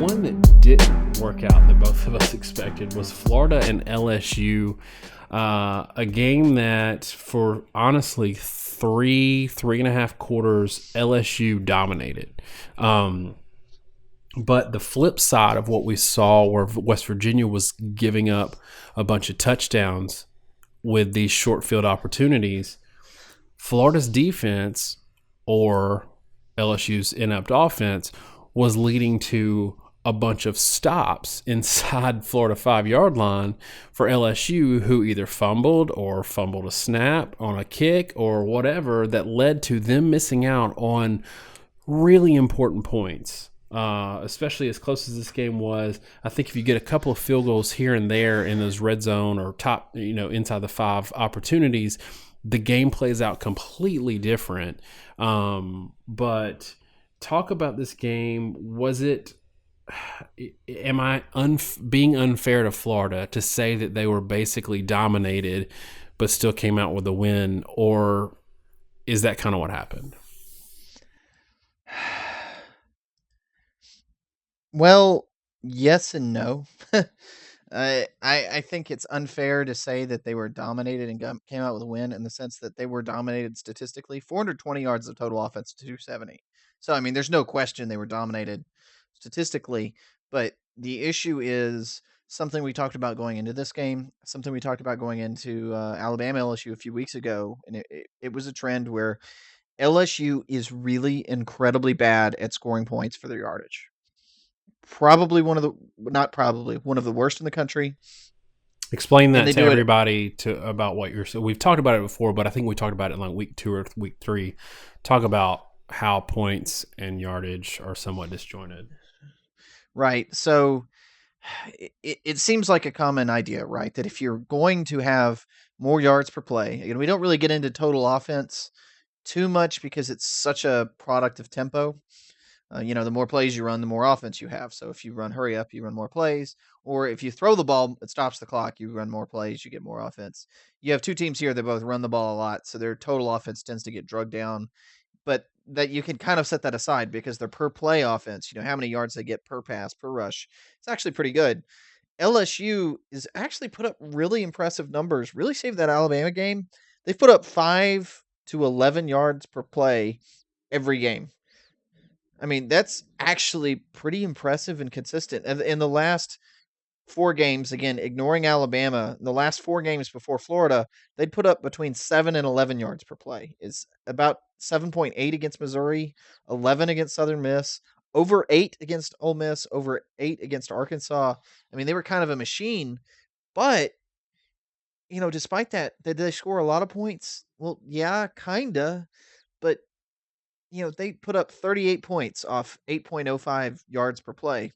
One that didn't work out that both of us expected was Florida and LSU. A game that for honestly three and a half quarters, LSU dominated. But the flip side of what we saw, where West Virginia was giving up a bunch of touchdowns with these short field opportunities, Florida's defense, or LSU's inept offense, was leading to a bunch of stops inside Florida 5-yard line for LSU, who either fumbled a snap on a kick or whatever, that led to them missing out on really important points. Especially as close as this game was. I think if you get a couple of field goals here and there in those red zone or top, inside the 5 opportunities, the game plays out completely different. But talk about this game. Am I being unfair to Florida to say that they were basically dominated but still came out with a win, or is that kind of what happened? Well, yes and no. I think it's unfair to say that they were dominated and came out with a win, in the sense that they were dominated statistically. 420 yards of total offense to 270. So, I mean, there's no question they were dominated statistically. But the issue is something we talked about going into this game, something we talked about going into Alabama LSU a few weeks ago. And it was a trend where LSU is really incredibly bad at scoring points for their yardage. Probably one of the worst in the country. Explain And that they to do it everybody about what you're. So we've talked about it before, but I think we talked about it in like week 2 or week 3. Talk about how points and yardage are somewhat disjointed. right. So it seems like a common idea, right? That if you're going to have more yards per play, and we don't really get into total offense too much because it's such a product of tempo. The more plays you run, the more offense you have. So if you run hurry up, you run more plays. Or if you throw the ball, it stops the clock, you run more plays, you get more offense. You have two teams here that both run the ball a lot, so their total offense tends to get drugged down. But that you can kind of set that aside because their per play offense, how many yards they get per pass, per rush, it's actually pretty good. LSU is actually put up really impressive numbers, really saved that Alabama game. They've put up 5 to 11 yards per play every game. I mean, that's actually pretty impressive and consistent. And in the last 4 games, again, ignoring Alabama, the last 4 games before Florida, they'd put up between 7 and 11 yards per play. It's about 7.8 against Missouri, 11 against Southern Miss, over 8 against Ole Miss, over 8 against Arkansas. I mean, they were kind of a machine, but despite that, did they score a lot of points? Well, yeah, kinda, but they put up 38 points off 8.05 yards per play.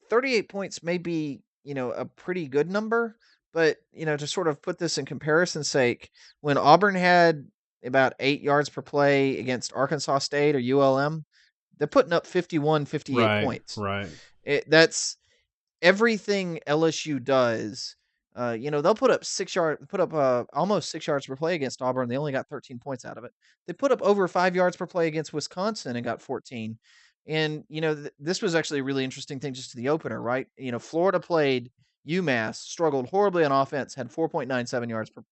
38 points may be, a pretty good number, but, to sort of put this in comparison's sake, when Auburn had about 8 yards per play against Arkansas State or ULM, they're putting up 51, 58 Right, points. right. That's everything LSU does. They'll put up almost 6 yards per play against Auburn. They only got 13 points out of it. They put up over 5 yards per play against Wisconsin and got 14. And this was actually a really interesting thing just to the opener, right? Florida played UMass, struggled horribly on offense, had 4.97 yards per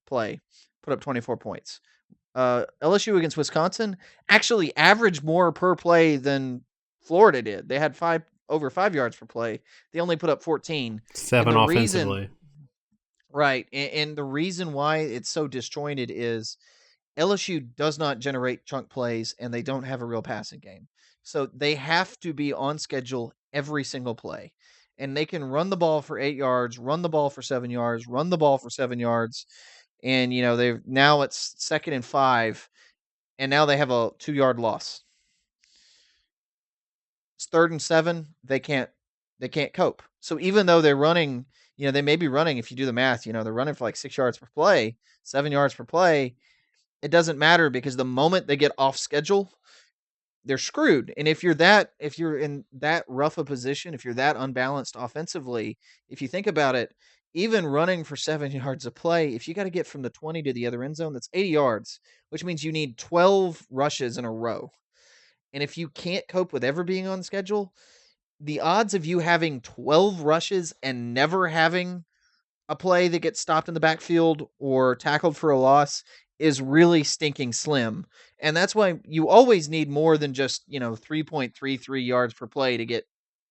play, put up 24 points. LSU against Wisconsin actually averaged more per play than Florida did. They had over 5 yards per play. They only put up 14. 7 offensively. Right. And the reason why it's so disjointed is LSU does not generate chunk plays and they don't have a real passing game. So they have to be on schedule every single play. And they can run the ball for 8 yards, run the ball for 7 yards, run the ball for 7 yards. And, now it's 2nd and 5. And now they have a 2-yard loss. It's 3rd and 7. They can't cope. So even though they're running, they may be running, if you do the math, they're running for like 6 yards per play, 7 yards per play. It doesn't matter because the moment they get off schedule, they're screwed. And if you're in that rough a position, if you're that unbalanced offensively, if you think about it, even running for 7 yards of play, if you got to get from the 20 to the other end zone, that's 80 yards, which means you need 12 rushes in a row. And if you can't cope with ever being on schedule, the odds of you having 12 rushes and never having a play that gets stopped in the backfield or tackled for a loss is really stinking slim. And that's why you always need more than just, 3.33 yards per play to get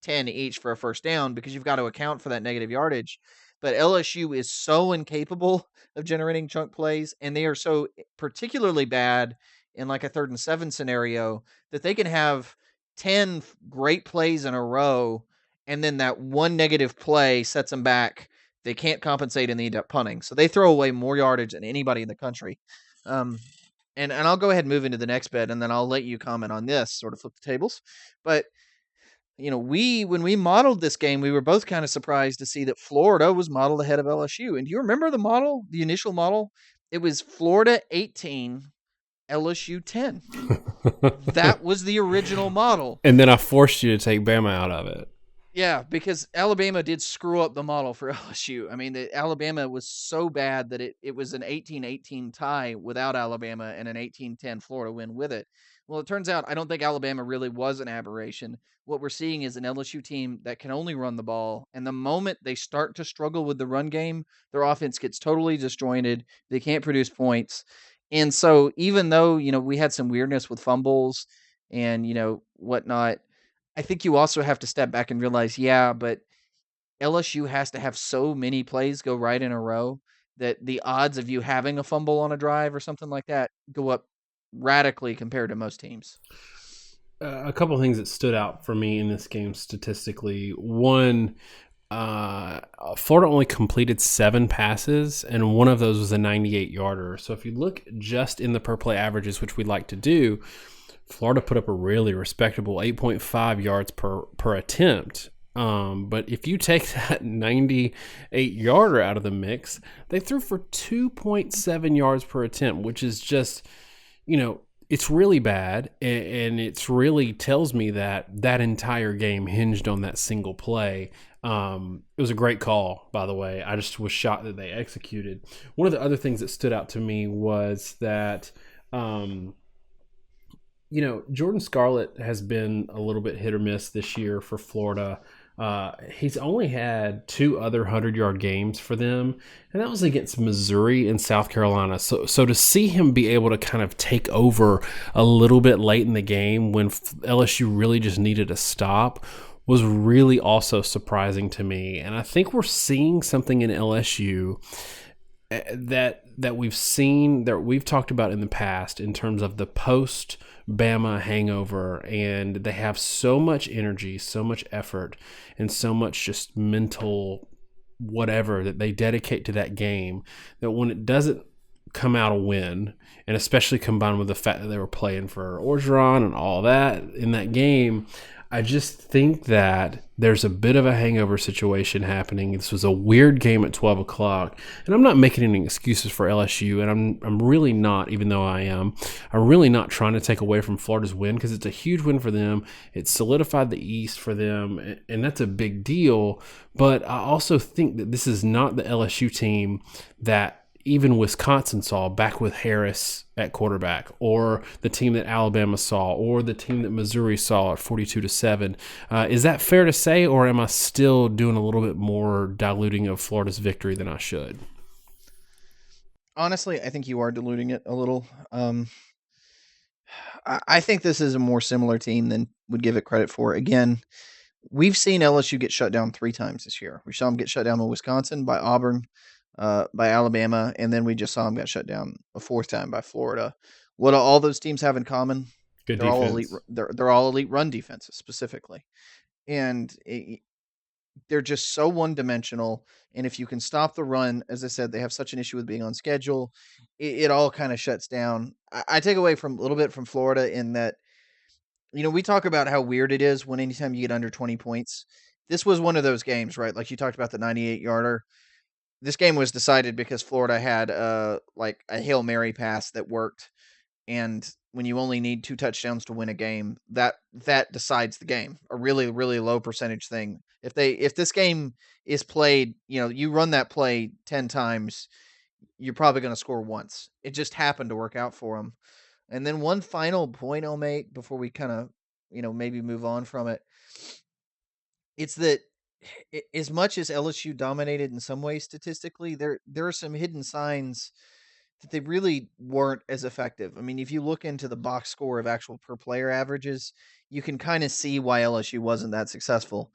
10 each for a first down, because you've got to account for that negative yardage. But LSU is so incapable of generating chunk plays, and they are so particularly bad in like a 3rd and 7 scenario that they can have 10 great plays in a row, and then that one negative play sets them back. They can't compensate and they end up punting. So they throw away more yardage than anybody in the country. Um, and I'll go ahead and move into the next bit, and then I'll let you comment on this, sort of flip the tables. But when we modeled this game, we were both kind of surprised to see that Florida was modeled ahead of LSU. And do you remember the model, the initial model? It was Florida 18, LSU 10. That was the original model. And then I forced you to take Bama out of it. Yeah, because Alabama did screw up the model for LSU. I mean, Alabama was so bad that it was an 18-18 tie without Alabama and an 18-10 Florida win with it. Well, it turns out I don't think Alabama really was an aberration. What we're seeing is an LSU team that can only run the ball, and the moment they start to struggle with the run game, their offense gets totally disjointed. They can't produce points. And so even though, we had some weirdness with fumbles and, whatnot, I think you also have to step back and realize, yeah, but LSU has to have so many plays go right in a row that the odds of you having a fumble on a drive or something like that go up radically compared to most teams. A couple of things that stood out for me in this game statistically. One, Florida only completed 7 passes, and one of those was a 98-yarder. So if you look just in the per play averages, which we like to do, Florida put up a really respectable 8.5 yards per attempt. But if you take that 98-yarder out of the mix, they threw for 2.7 yards per attempt, which is just, it's really bad. And it's really tells me that entire game hinged on that single play. It was a great call, by the way. I just was shocked that they executed. One of the other things that stood out to me was that, Jordan Scarlett has been a little bit hit or miss this year for Florida. He's only had 2 other 100-yard games for them, and that was against Missouri and South Carolina. So to see him be able to kind of take over a little bit late in the game when LSU really just needed a stop was really also surprising to me. And I think we're seeing something in LSU that we've seen, that we've talked about in the past in terms of the post Bama hangover, and they have so much energy, so much effort, and so much just mental whatever that they dedicate to that game, that when it doesn't come out a win, and especially combined with the fact that they were playing for Orgeron and all that in that game, I just think that there's a bit of a hangover situation happening. This was a weird game at 12 o'clock, and I'm not making any excuses for LSU, and I'm really not, even though I'm really not trying to take away from Florida's win, because it's a huge win for them. It solidified the East for them, and that's a big deal. But I also think that this is not the LSU team that even Wisconsin saw back with Harris at quarterback, or the team that Alabama saw, or the team that Missouri saw at 42-7. Is that fair to say, or am I still doing a little bit more diluting of Florida's victory than I should? Honestly, I think you are diluting it a little. I think this is a more similar team than would give it credit for. Again, we've seen LSU get shut down 3 times this year. We saw them get shut down by Wisconsin, by Auburn, by Alabama, and then we just saw them get shut down a 4th time by Florida. What do all those teams have in common? Good They're all defense. elite. They're all elite run defenses specifically, and they're just so one dimensional. And if you can stop the run, as I said, they have such an issue with being on schedule. It all kind of shuts down. I take away from a little bit from Florida in that, we talk about how weird it is when anytime you get under 20 points. This was one of those games, right? Like you talked about the 98-yarder. This game was decided because Florida had like a Hail Mary pass that worked, and when you only need 2 touchdowns to win a game, that decides the game. A really, really low percentage thing. If this game is played, you run that play 10 times, you're probably going to score once. It just happened to work out for them. And then one final point I'll make before we kind of, maybe move on from it. It's that as much as LSU dominated in some ways statistically, there are some hidden signs that they really weren't as effective. I mean, if you look into the box score of actual per player averages, you can kind of see why LSU wasn't that successful.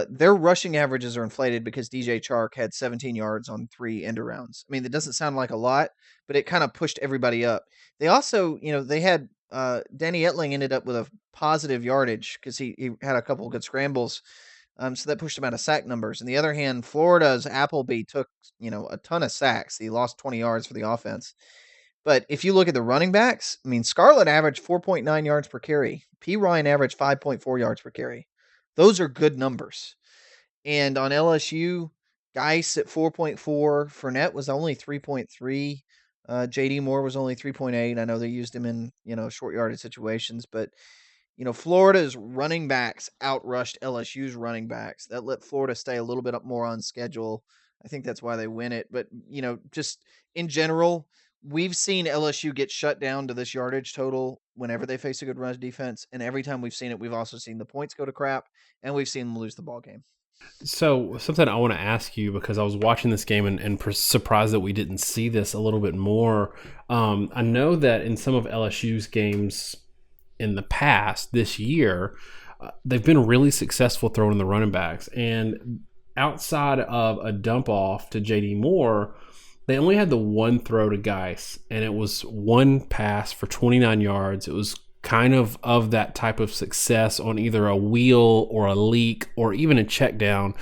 Their rushing averages are inflated because DJ Chark had 17 yards on 3 end arounds. I mean, that doesn't sound like a lot, but it kind of pushed everybody up. They also, they had Danny Etling ended up with a positive yardage because he had a couple of good scrambles. So that pushed him out of sack numbers. On the other hand, Florida's Appleby took, a ton of sacks. He lost 20 yards for the offense. But if you look at the running backs, I mean, Scarlett averaged 4.9 yards per carry. P. Ryan averaged 5.4 yards per carry. Those are good numbers. And on LSU, Geis at 4.4. Fournette was only 3.3. JD Moore was only 3.8. I know they used him in, short yardage situations, but Florida's running backs outrushed LSU's running backs. That let Florida stay a little bit up more on schedule. I think that's why they win it. But, just in general, we've seen LSU get shut down to this yardage total whenever they face a good run defense. And every time we've seen it, we've also seen the points go to crap, and we've seen them lose the ball game. So something I want to ask you, because I was watching this game and surprised that we didn't see this a little bit more. I know that in some of LSU's games in the past this year, they've been really successful throwing the running backs. And outside of a dump off to JD Moore, they only had the one throw to Geis, and it was one pass for 29 yards. It was kind of that type of success on either a wheel or a leak or even a check down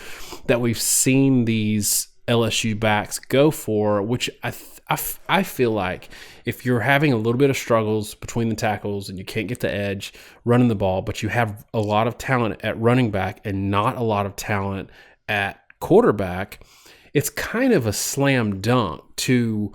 that we've seen these LSU backs go for, which I feel like if you're having a little bit of struggles between the tackles and you can't get the edge running the ball, but you have a lot of talent at running back and not a lot of talent at quarterback, it's kind of a slam dunk to,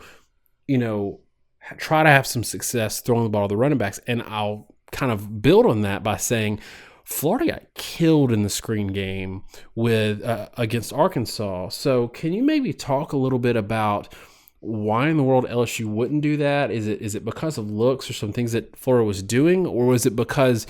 try to have some success throwing the ball to the running backs. And I'll kind of build on that by saying Florida got killed in the screen game with against Arkansas. So can you maybe talk a little bit about why in the world LSU wouldn't do that? Is it because of looks or some things that Florida was doing, or was it because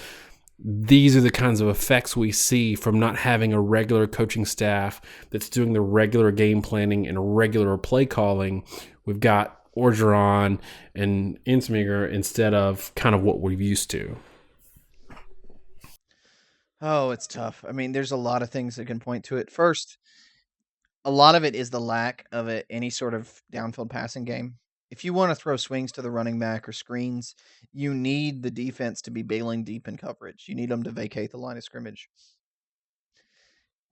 these are the kinds of effects we see from not having a regular coaching staff that's doing the regular game planning and regular play calling? We've got Orgeron and Insminger instead of kind of what we're used to. Oh, it's tough. I mean, there's a lot of things that can point to it. First, a lot of it is the lack of any sort of downfield passing game. If you want to throw swings to the running back or screens, you need the defense to be bailing deep in coverage. You need them to vacate the line of scrimmage.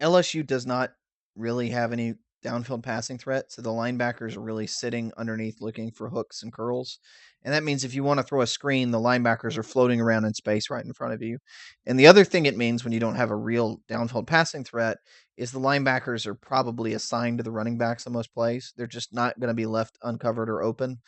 LSU does not really have any downfield passing threat, so the linebackers are really sitting underneath looking for hooks and curls. And that means if you want to throw a screen, the linebackers are floating around in space right in front of you. And the other thing it means when you don't have a real downfield passing threat is the linebackers are probably assigned to the running backs on most plays. They're just not going to be left uncovered or open.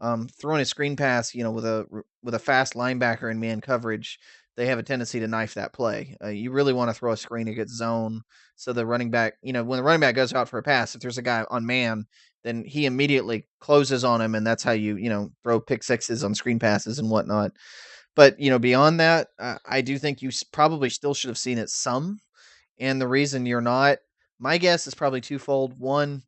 Throwing a screen pass, with a fast linebacker in man coverage, they have a tendency to knife that play. You really want to throw a screen against zone, so the running back, when the running back goes out for a pass, if there's a guy on man, then he immediately closes on him, and that's how you throw pick sixes on screen passes and whatnot. But beyond that, I do think you probably still should have seen it some. And the reason you're not, my guess is probably twofold. One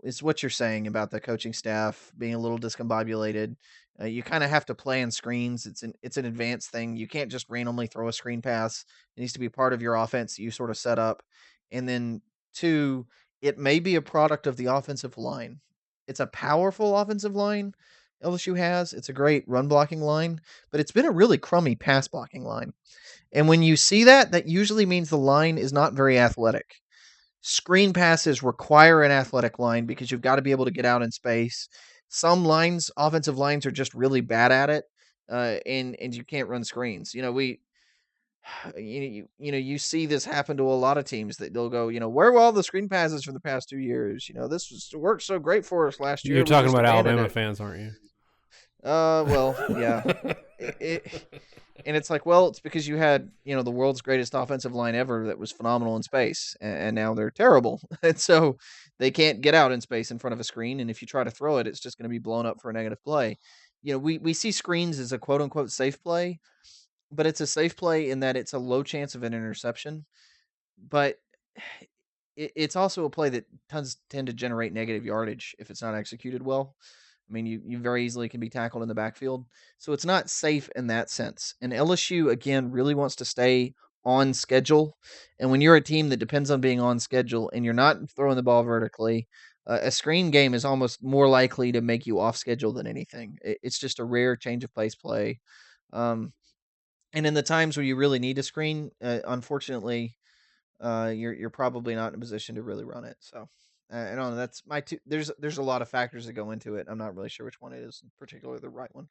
is what you're saying about the coaching staff being a little discombobulated. You kind of have to play on screens. It's an advanced thing. You can't just randomly throw a screen pass. It needs to be part of your offense that you sort of set up. And then two, it may be a product of the offensive line. It's a powerful offensive line LSU has. It's a great run blocking line, but it's been a really crummy pass blocking line. And when you see that, that usually means the line is not very athletic. Screen passes require an athletic line because you've got to be able to get out in space. Some lines, offensive lines, are just really bad at it, and you can't run screens. You see this happen to a lot of teams that they'll go, where were all the screen passes for the past 2 years? This worked so great for us last year. You're We talking just about abandoned Alabama it. fans, aren't you? Well, yeah. It and it's like, well, it's because you had, the world's greatest offensive line ever that was phenomenal in space, and now they're terrible. And so they can't get out in space in front of a screen. And if you try to throw it, it's just going to be blown up for a negative play. We see screens as a quote unquote safe play, but it's a safe play in that it's a low chance of an interception. But it's also a play that tend to generate negative yardage if it's not executed well. I mean, you very easily can be tackled in the backfield. So it's not safe in that sense. And LSU, again, really wants to stay on schedule. And when you're a team that depends on being on schedule and you're not throwing the ball vertically, a screen game is almost more likely to make you off schedule than anything. It's just a rare change of pace play. Um, and in the times where you really need a screen, unfortunately, you're probably not in a position to really run it. So I don't know. That's my two. There's a lot of factors that go into it. I'm not really sure which one it is, particularly the right one.